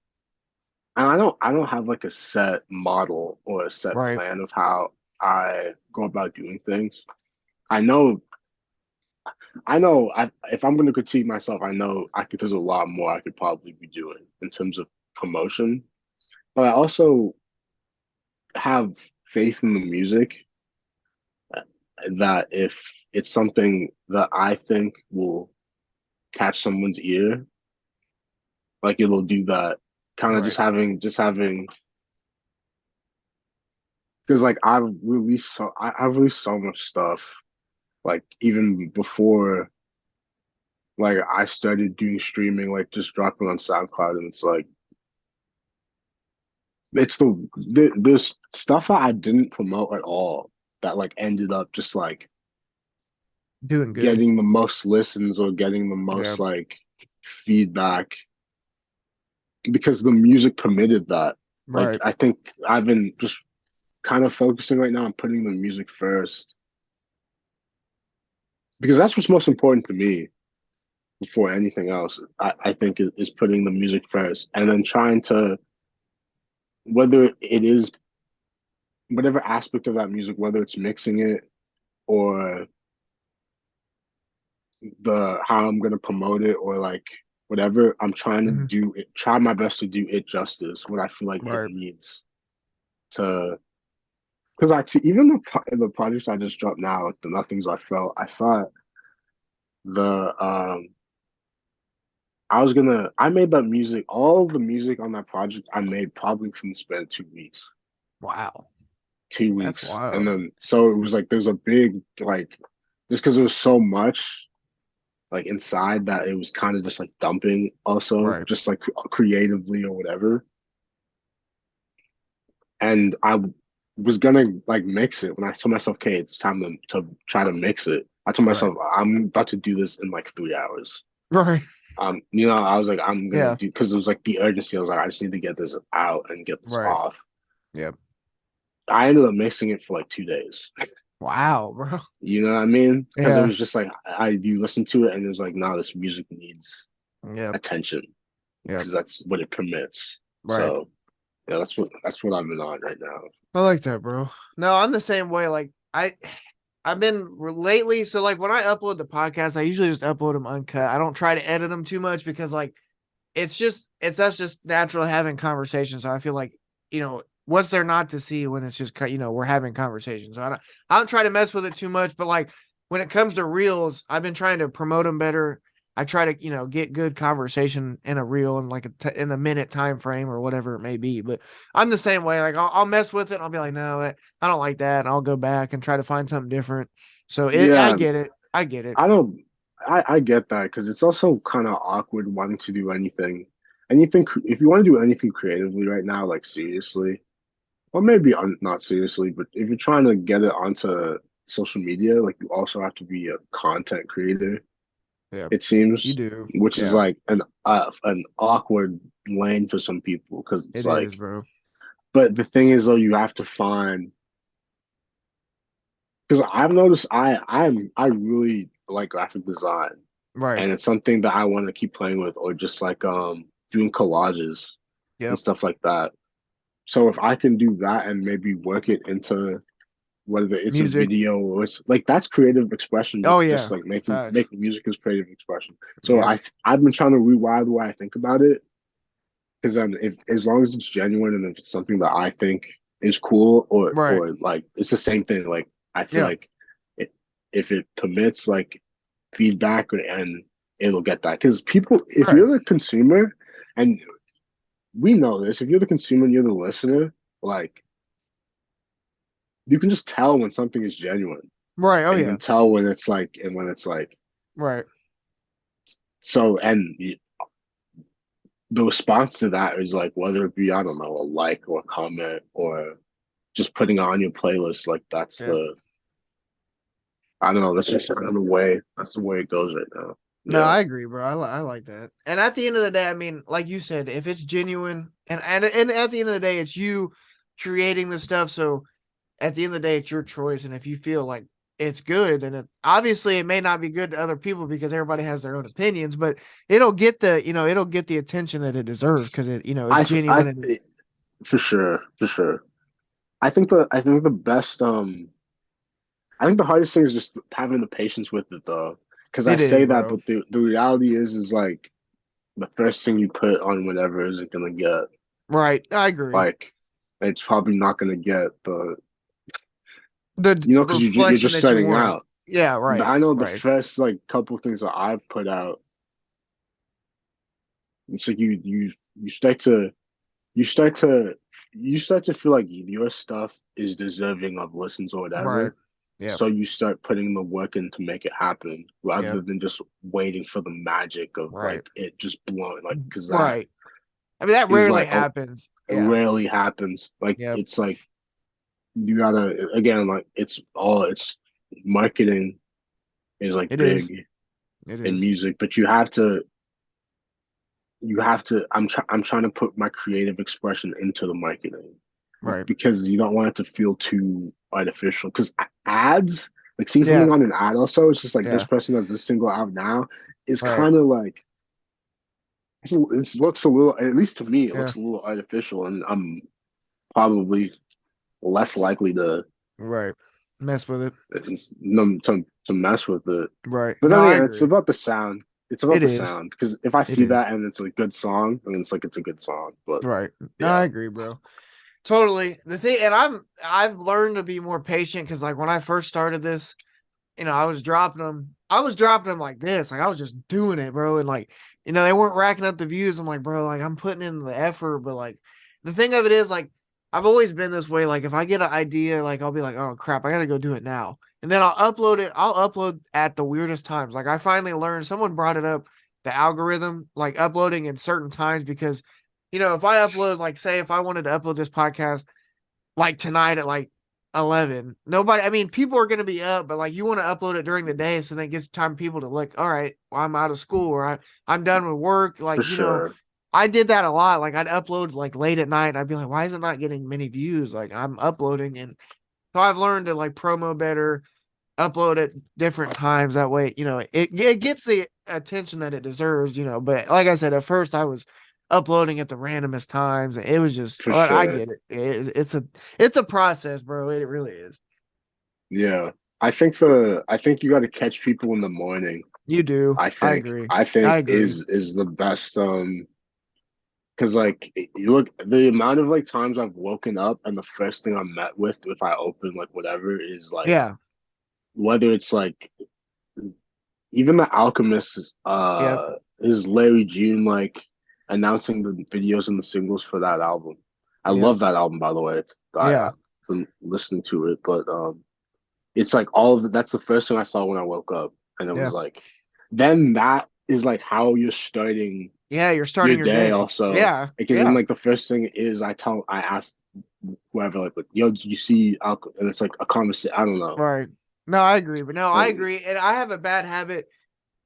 I don't have like a set model or a set Right. plan of how I go about doing things. I know if I'm going to critique myself, I know there's a lot more I could probably be doing in terms of promotion, but I also have faith in the music that if it's something that I think will catch someone's ear, like it'll do that. Kind of Right. just having because like I've released so much stuff like even before like I started doing streaming, like just dropping on SoundCloud, and it's like it's there's stuff that I didn't promote at all that like ended up just like Doing good. getting the most listens or getting the Yeah. most like feedback because the music permitted that. Like Right. I think I've been just kind of focusing right now on putting the music first because that's what's most important to me before anything else. I think is putting the music first and then trying to whether it is whatever aspect of that music, whether it's mixing it or the how I'm gonna promote it or like whatever, I'm trying to Hmm. do it, try my best to do it justice, what I feel like it Right. needs to because I see even the projects I just dropped now, like the Nothings I thought the I made that music, all the music on that project I made probably from the span of 2 weeks. Wow. two That's weeks. And wild. then so it was like there's a big like just because there was so much like inside that it was kind of just like dumping also, Right. just like creatively or whatever. And I was gonna like mix it when I told myself, okay, it's time to try to mix it. I told Right. myself I'm about to do this in like 3 hours. Right. I was like, I'm gonna Yeah. do because it was like the urgency. I was like, I just need to get this out and get this Right. off. Yep. I ended up mixing it for like 2 days. Wow, bro. You know what I mean? Because it Yeah. was just like you listen to it and it was like, no, this music needs Yep. attention Yep. because that's what it permits. Right. So yeah, that's what I've been on right now. I like that, bro. No, I'm the same way. Like I've been lately. So like when I upload the podcast, I usually just upload them uncut. I don't try to edit them too much because like it's us just natural having conversations. So I feel like what's there not to see when it's just we're having conversations. So I don't try to mess with it too much. But like when it comes to reels, I've been trying to promote them better. I try to get good conversation in a reel in like in the minute time frame or whatever it may be. But I'm the same way. Like I'll mess with it. And I'll be like, no, I don't like that. And I'll go back and try to find something different. So I Yeah, get it. I get it. I don't. I get that because it's also kind of awkward wanting to do anything. If you want to do anything creatively right now, like seriously, or maybe not seriously, but if you're trying to get it onto social media, like you also have to be a content creator. Yeah, It you seems, do. which is Yeah, like an awkward lane for some people because it's it is, like. bro. But the thing is, though, you have to find because I've noticed I really like graphic design, Right. and it's something that I want to keep playing with, or just like doing collages and Yep. stuff like that. So if I can do that and maybe work it into whether it's a Music. video or it's like that's creative expression, Oh just yeah. like making Facts. making music is creative expression. So Yep. I've been trying to rewire the way I think about it because then if as long as it's genuine and if it's something that I think is cool Right. or like it's the same thing. Like I feel Yeah. like it, if it permits like feedback and it'll get that because people if Right. you're the consumer and we know this if you're the consumer and you're the listener like you can just tell when something is genuine Right. Oh and you yeah. can tell when it's like Right. so and the response to that is like whether it be I don't know a like or a comment or just putting on your playlist like that's Yep. the I don't know that's just kind of the way that's the way it goes right now. No, Yeah. I agree, bro. I like that. And at the end of the day, I mean, like you said, if it's genuine and at the end of the day, it's you creating the stuff. So at the end of the day, it's your choice. And if you feel like it's good, and obviously it may not be good to other people because everybody has their own opinions, but it'll get the attention that it deserves because it's I genuine and for sure. I think the best I think the hardest thing is just having the patience with it though. Because I it is, say that, bro. but the reality is like the first thing you put on whatever isn't gonna get Right. I agree. like it's probably not gonna get the The because you're reflection just that you starting want. out. Yeah, right. I know the Right. first like couple things that I've put out, it's like you start to you start to you start to feel like your stuff is deserving of listens or Right. whatever. Yep. So you start putting the work in to make it happen rather Yep. than just waiting for the magic of Right. like it just blowing like because that Right. I mean, that is rarely like happens. It Yeah. rarely happens. Like Yep. it's like you gotta again like it's marketing is like It is. big It in is. music, but I'm trying to put my creative expression into the marketing Right. because you don't want it to feel too artificial. Because ads, like seeing Yeah. something on an ad, also, it's just like this Yeah. person has this single out now, is Right. kind of like it looks a little, at least to me, it Yeah. looks a little artificial, and I'm probably less likely to Right. Mess with it. to mess with it. Right. But No, then I again, it's agree. about the sound. It's about It the is. sound because if I It see is. that and it's a good song, then it's like it's a good song. But Right. No, I yeah, agree, bro. Totally. The thing, and I've learned to be more patient because like when I first started this, I was dropping them. I was dropping them like this. Like I was just doing it, bro. And like, they weren't racking up the views. I'm like, bro, like I'm putting in the effort, but like the thing of it is like I've always been this way. Like if I get an idea, like I'll be like, oh crap, I gotta go do it now. And then I'll upload it. I'll upload at the weirdest times. Like I finally learned someone brought it up, the algorithm, like uploading in certain times because if I upload, like say if I wanted to upload this podcast like tonight at like 11. Nobody, I mean, people are going to be up, but like you want to upload it during the day so that it gives time people to look, all right, well, I'm out of school or I'm done with work. for Like, sure. I did that a lot. Like I'd upload like late at night. I'd be like, why is it not getting many views? Like I'm uploading. And so I've learned to like promo better, upload at different times. That way, it gets the attention that it deserves, But like I said, at first I was uploading at the randomest times. It was just, For but I sure. get it. It's a process, bro. It really is. Yeah. I think you got to catch people in the morning. You do. I agree. I I think agree. is the best because like you look the amount of like times I've woken up and the first thing I'm met with if I open like whatever is like Yeah. whether it's like even the Alchemist Yep. is Larry June like announcing the videos and the singles for that album. I Yep. love that album by the way. Yeah. I've been listening to it, but it's like all of it. That's the first thing I saw when I woke up, and it Yeah. was like, then that is like how you're starting Yeah. You're your starting your day. day. Also, Yeah. because then Yeah. like the first thing is I ask whoever like, yo, did you see alcohol? And it's like a conversation. I don't know. Right. No, I agree. But no, I And agree. And I have a bad habit.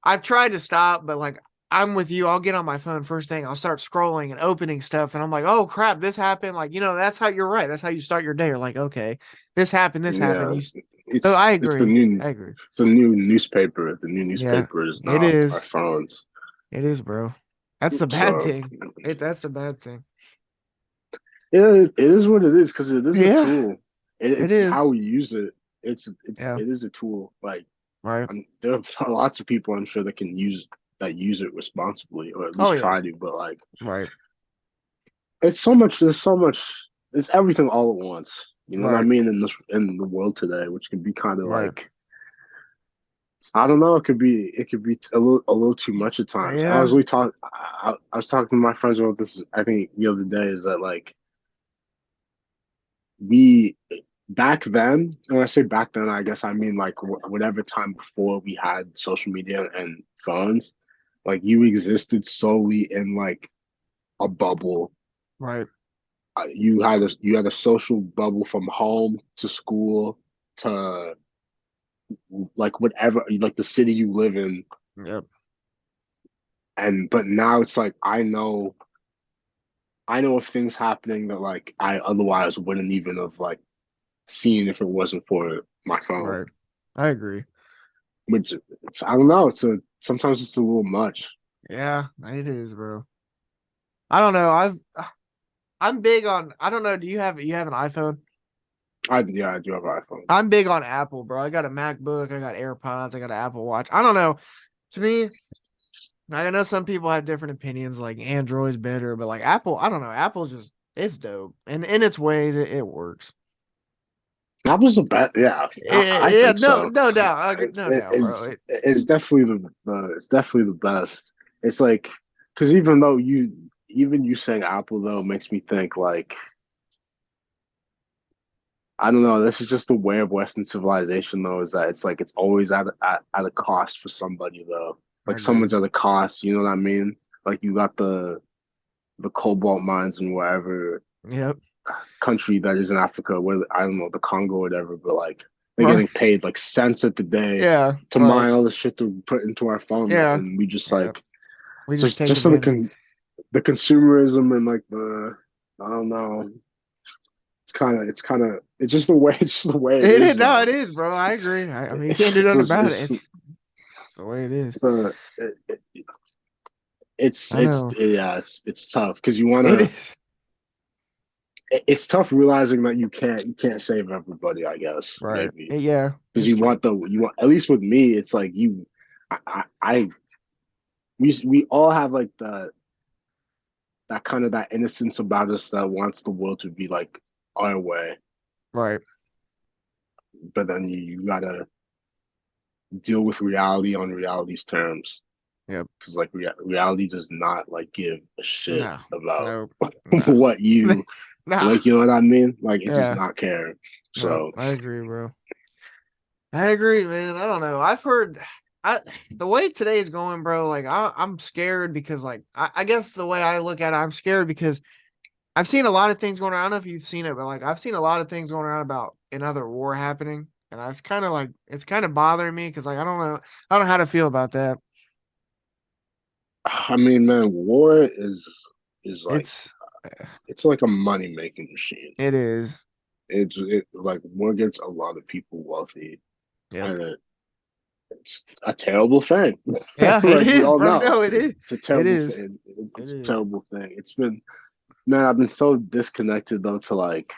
I've tried to stop, but like I'm with you. I'll get on my phone first thing. I'll start scrolling and opening stuff, and I'm like, oh crap, this happened. Like that's how you're right. That's how you start your day. You're like, okay, this happened. This happened. yeah, So I it's the agree. new I agree. it's the new newspaper. The new Yeah, newspaper is it now our is. phones. It is, bro. That's the bad So thing. That's the bad thing. yeah, it is what it is because it is a Yeah, tool. it It's is. how we use it. Yeah. It is a tool. Like Right. there are lots of people I'm sure that can use it responsibly or at Oh least yeah. try to. But like Right. it's so much. There's so much. It's everything all at once. You know what I Right. mean in the world today, which can be kind of Right. like I don't know. It could be a little too much at times. Yeah. I was talking to my friends about this. I think the other day is that like we back then. When I say back then, I guess I mean like whatever time before we had social media and phones. Like you existed solely in like a bubble. Right. You had a social bubble from home to school to like whatever like the city you live in. Yep. And but now it's like I know of things happening that like I otherwise wouldn't even have like seen if it wasn't for my phone. Right. I agree. Which it's I don't know. It's a sometimes it's a little much. Yeah, it is, bro. I don't know. I'm big on. I don't know. Do you have an iPhone? I do have an iPhone. I'm big on Apple, bro. I got a MacBook. I got AirPods. I got an Apple Watch. I don't know. To me, I know some people have different opinions. Like Android's better, but like Apple, I don't know. Apple's just it's dope, and in its ways, it works. That was the best. Yeah, I Yeah, think no, so. no doubt, no doubt, bro. It's definitely it's definitely the best. It's like because even though even you saying Apple though makes me think like I don't know. This is just the way of Western civilization though. Is that it's like it's always at a cost for somebody though. I Like agree. someone's at a cost. You know what I mean? Like you got the cobalt mines and wherever Yep. country that is in Africa, where I don't know, the Congo or whatever, but like they're Right. getting paid like cents at the day Yeah. to Right. mine all the shit to put into our phone, Yeah. and we just Yeah. like We just take just so advantage. the consumerism and like I don't know, it's just the way it It is. is No, though. it is, bro. I agree. I mean, you can't do It's nothing just, about it. It's the way it is. so I know. it's tough because you want It to. is. It's tough realizing that you can't save everybody. I guess Right. maybe Yeah, because it's true. you want, at least with me, it's like I we all have like that kind of that innocence about us that wants the world to be like our way, Right. but then you gotta deal with reality on reality's terms Yep. because like reality does not like give a shit No. about No. No. what you Nah. like, you know what I mean, like it does Yeah. not care. No. So I agree, bro. I agree, man. I don't know. I've heard I the way today's going, bro, like I'm scared because like I guess the way I look at it, I'm scared because I've seen a lot of things going around. I don't know if you've seen it, but like I've seen a lot of things going around about another war happening. And I was kind of like it's kind of bothering me because like I don't know how to feel about that. I mean, man, war is like It's it's like a money making machine. it is. Like war gets a lot of people wealthy, Yep. and it's a terrible thing. Yeah, it Like we is, all bro. know, No, it is. it's a It terrible is. thing. It It's a is. terrible thing. It's been, man, I've been so disconnected though to like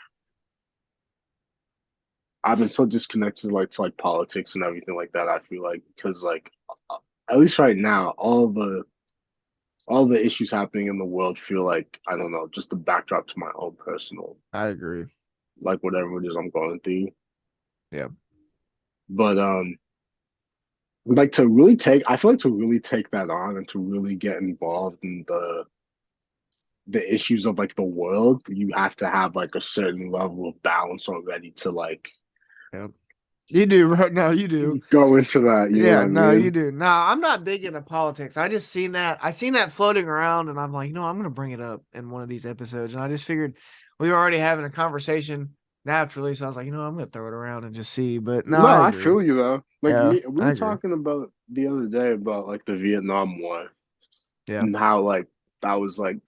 I've been so disconnected like to like politics and everything like that. I feel like because like at least right now, all the issues happening in the world feel like I don't know, just the backdrop to my own personal I agree. like whatever it is I'm going through. Yeah. But like to really take I feel like to really take that on and to really get involved in the issues of like the world, you have to have like a certain level of balance already to like Yeah. You do, bro. No, you do. go into that, you know what Yeah, I no, you mean? do. No, I'm not big into politics. I just seen that. I seen that floating around, and I'm like, I'm gonna bring it up in one of these episodes. And I just figured we were already having a conversation naturally, so I was like, I'm gonna throw it around and just see. But no, No, I I agree. feel you though. Like Yeah, me, we I were agree. talking about the other day about like the Vietnam War Yeah, and how like that was like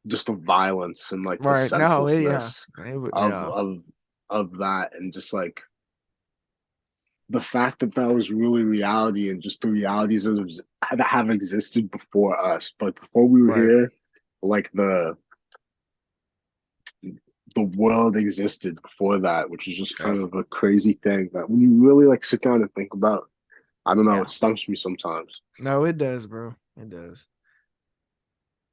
just the violence and like the right. No, yeah, senselessness of yeah, that, and just like the fact that that was really reality and just the realities that have existed before us. But before we were right. here, like the world existed before that, which is just Yeah, kind of a crazy thing that when you really like sit down and think about, I don't know, yeah. it stumps me sometimes. No, it does, bro. It does.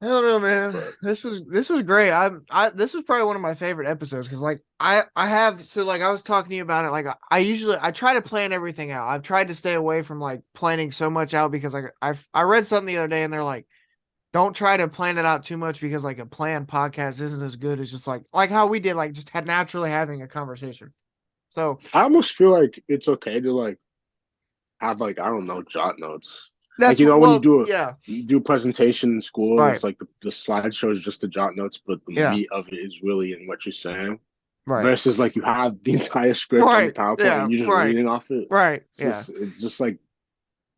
I don't know, man. But This was great. I this was probably one of my favorite episodes because like I have so like I was talking to you about it. Like I usually I try to plan everything out. I've tried to stay away from like planning so much out because like I read something the other day and they're like, don't try to plan it out too much because like a planned podcast isn't as good as just like how we did, like just had naturally having a conversation. So I almost feel like it's okay to like have like I don't know, jot notes. Like that's you know when yeah, you do a presentation in school, right. it's like the slideshow is just the jot notes, but the Yeah, meat of it is really in what you're saying. right. Versus like you have the entire script on the Right. PowerPoint Yeah, and you're just right. reading off it. Right. Yeah. It's just like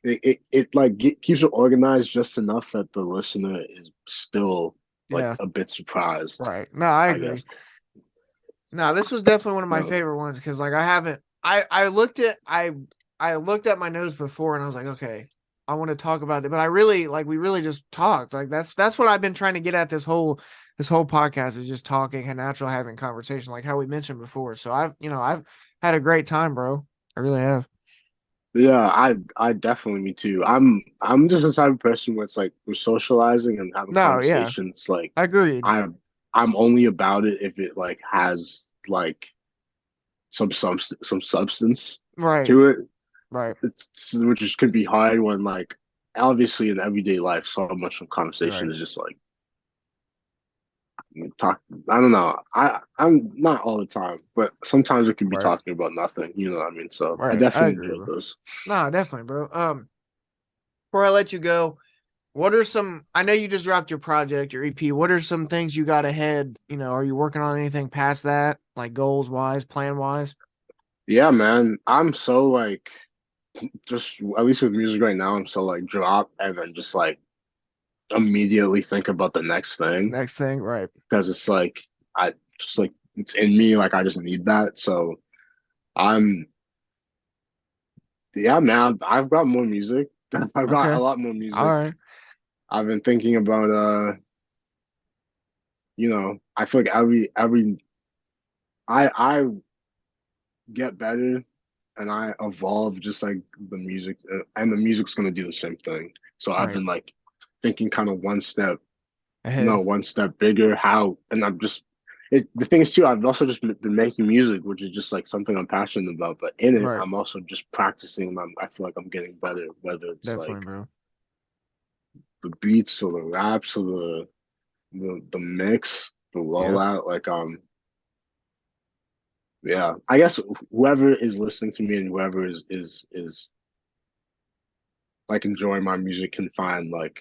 keeps it organized just enough that the listener is still like Yeah. a bit surprised, Right. No, I I agree. guess. No, this was definitely one of my No. favorite ones because like I I looked at my notes before and I was like, okay, I want to talk about it. But I really like we really just talked. Like that's what I've been trying to get at this whole podcast is just talking and natural having conversation, like how we mentioned before. So I've had a great time, bro. I really have. Yeah, I definitely me too. I'm just the type of person where it's like we're socializing and having No, yeah. conversations. Like Agreed. I'm I'm only about it if it like has like some substance Right. to it. Right. It's which is could be hard when like obviously in everyday life so much of conversation Right. is just like talk. I don't know. I'm not all the time, but sometimes it could be Right. talking about nothing. You know what I mean? So I Right. I definitely agree, enjoyed bro. those. No, definitely, bro. Before I let you go, What are some? I know you just dropped your project, your EP. What are some things you got ahead? Are you working on anything past that, like goals wise, plan wise? Yeah, man. I'm so like just at least with music right now, I'm so like drop and then just like immediately think about the next thing Next thing, right? because it's like I just like it's in me, like I just need that. So I'm yeah, man, I've got more music. I've got a Okay, lot more all music. right, I've been thinking about I feel like every I get better and I evolve just like the music and the music's gonna do the same thing. So I've right. been like thinking kind of Ahead, one step bigger, how and I'm just the thing is too, I've also just been making music, which is just like something I'm passionate about. But in it, right? I'm also just practicing. I feel like I'm getting better, whether it's Definitely, like bro. the beats or the raps or the mix, the Yeah, rollout. Like yeah, I guess whoever is listening to me and whoever is like enjoying my music can find like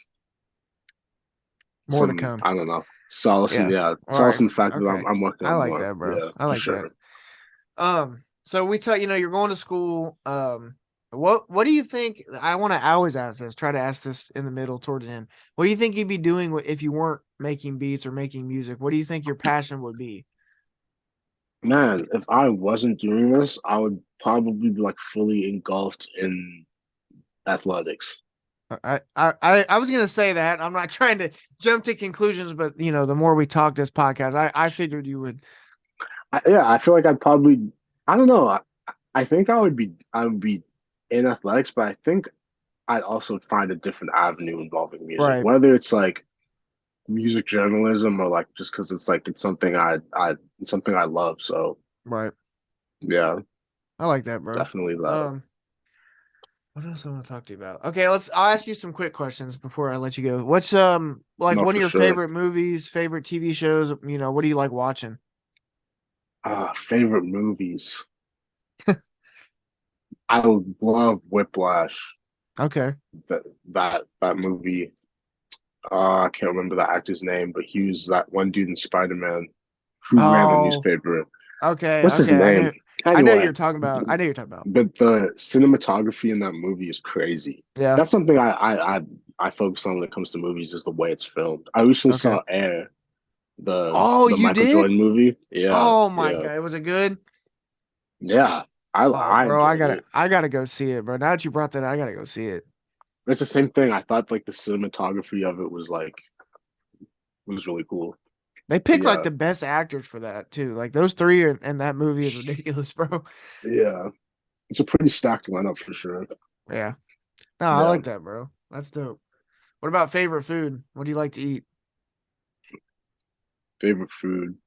more to some come. I don't know solace in Yeah. yeah All solace right. in the fact that Okay. I'm working I on like more. that, bro. Yeah, I for like that. sure. So we tell you're going to school. What do you think? I always ask this. Try to ask this in the middle toward the end. What do you think you'd be doing if you weren't making beats or making music? What do you think your passion would be? Man, if I wasn't doing this, I would probably be like fully engulfed in athletics. I was gonna say that. I'm not trying to jump to conclusions, but the more we talk this podcast, I figured you would. Yeah, I feel like I'd probably I don't know. I think I would be in athletics, but I think I'd also find a different avenue involving music, Right. whether it's like music journalism or like just because it's like it's something I love. So Right. yeah, I like that, bro. definitely that. Um, what else I want to talk to you about? Okay, I'll ask you some quick questions before I let you go. What's like No, one of for your sure. favorite movies, favorite TV shows? What do you like watching? Favorite movies. I love Whiplash. Okay. That movie. I can't remember the actor's name, but he was that one dude in Spider-Man who ran the Oh, newspaper. okay, What's his okay. name? I know Anyway, you're talking about. I know you're talking about. but the cinematography in that movie is crazy. Yeah. That's something I focus on when it comes to movies is the way it's filmed. I recently Okay. saw Air, Oh, the you Michael did? Jordan movie. Yeah, Oh my yeah, God, was it good? yeah. Oh, I bro, I enjoyed gotta, it. I gotta go see it, bro. Now that you brought that, I gotta go see it. It's the same thing. I thought like the cinematography of it was really cool. They But picked like yeah, the best actors for that too. Like those three in that movie is ridiculous, bro. yeah. It's a pretty stacked lineup for sure. Yeah. No, I Yeah. like that, bro. That's dope. What about favorite food? What do you like to eat? Favorite food.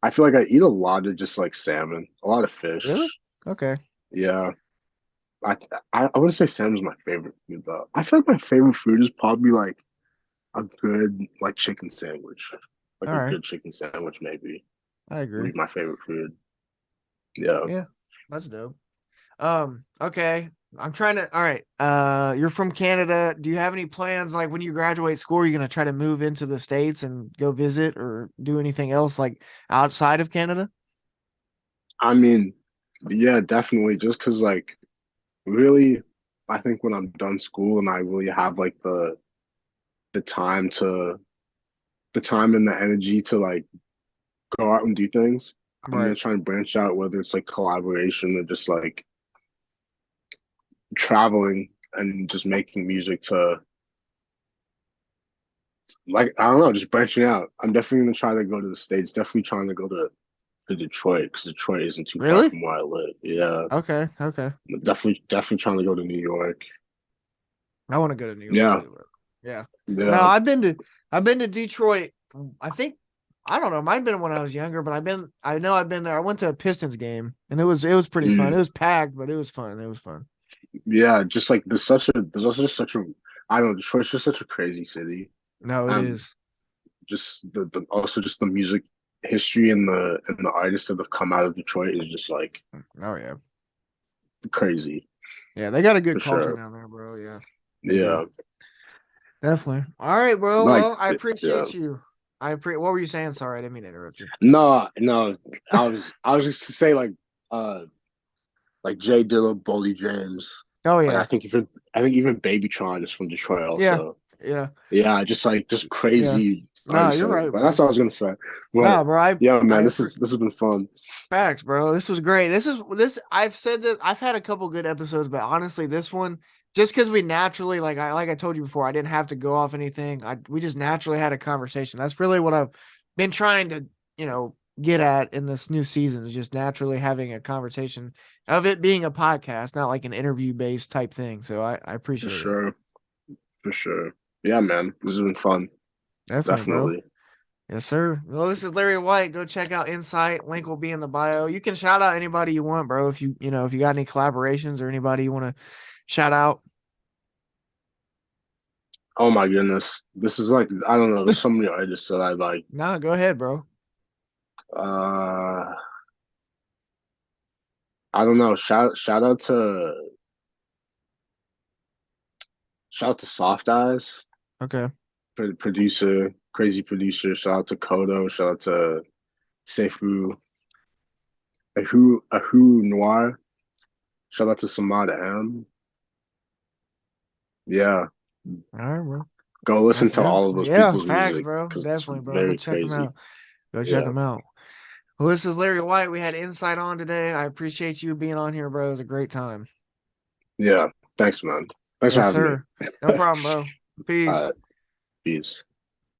I feel like I eat a lot of just like salmon, a lot of Really? fish. Okay. Yeah. I I wouldn't say salmon's my favorite food though. I feel like my favorite food is probably like a good like chicken sandwich. Like All a right. good chicken sandwich maybe I would agree. be my favorite food. Yeah. Yeah. That's dope. Okay. I'm trying to all right. You're from Canada. Do you have any plans like when you graduate school, are you gonna try to move into the States and go visit or do anything else like outside of Canada? I mean, yeah, definitely. Just because like really I think when I'm done school and I really have like the time to the time and the energy to like go out and do things. I'm gonna Right. try and branch out, whether it's like collaboration or just like traveling and just making music to like I don't know, just branching out. I'm definitely gonna try to go to the States. Definitely trying to go to Detroit because Detroit isn't too far Really? from where I live. Yeah, Okay. Okay. definitely trying to go to New York. I want to go to New York Yeah, too, but yeah. No, yeah. I've been to Detroit. I think I don't know, it might have been when I was younger, but I know I've been there. I went to a Pistons game and it was pretty fun. It Mm, was packed, but it was fun. It was fun. yeah, just like there's also just such a I don't know, Detroit's just such a crazy city. No, it Um, is. just the also just the music history and the artists that have come out of Detroit is just like Oh yeah. crazy Yeah, they got a for good culture sure. down there, bro. Yeah, they do. Yeah. Definitely. All right, bro. Like, Well, I yeah. appreciate you. What were you saying? Sorry, I didn't mean to interrupt you. No, no. I was just to say like Jay Dilla, Boldy James. Oh Like yeah. I think even Babytron is from Detroit Yeah. also. Yeah. Yeah, just Yeah. crazy No, artists. you're right, But that's bro. what I was gonna say. But No, bro. I yeah, I man, appre- this has been fun. Facts, bro. This was great. This I've said that I've had a couple good episodes, but honestly, this one just because we naturally like I told you before, I didn't have to go off anything. We just naturally had a conversation. That's really what I've been trying to, get at in this new season is just naturally having a conversation of it being a podcast, not like an interview based type thing. So I For appreciate it. sure. For sure. Yeah, man. This has been fun. Definitely, bro. Definitely. Yes, sir. Well, this is Larry White. Go check out Insight. Link will be in the bio. You can shout out anybody you want, bro. If you got any collaborations or anybody you want to shout out. Oh my goodness. This is like I don't know, there's so many artists that I like. No, go ahead, bro. Uh I don't know. Shout out to Soft Eyes, Okay. producer, crazy producer. Shout out to Kodo. Shout out to Seifu, Ahu Noir. Shout out to Samad M. Yeah, All right, bro. go listen That's to all of definitely those yeah, people's facts, music bro. because it's Definitely, bro. Go very check them crazy. out. Go check Yeah, them out. Well, this is Larry White. We had Insight on today. I appreciate you being on here, bro. It was a great time. yeah. Thanks, man. Thanks for Yes, having me. sir. No problem, bro. Peace. Peace.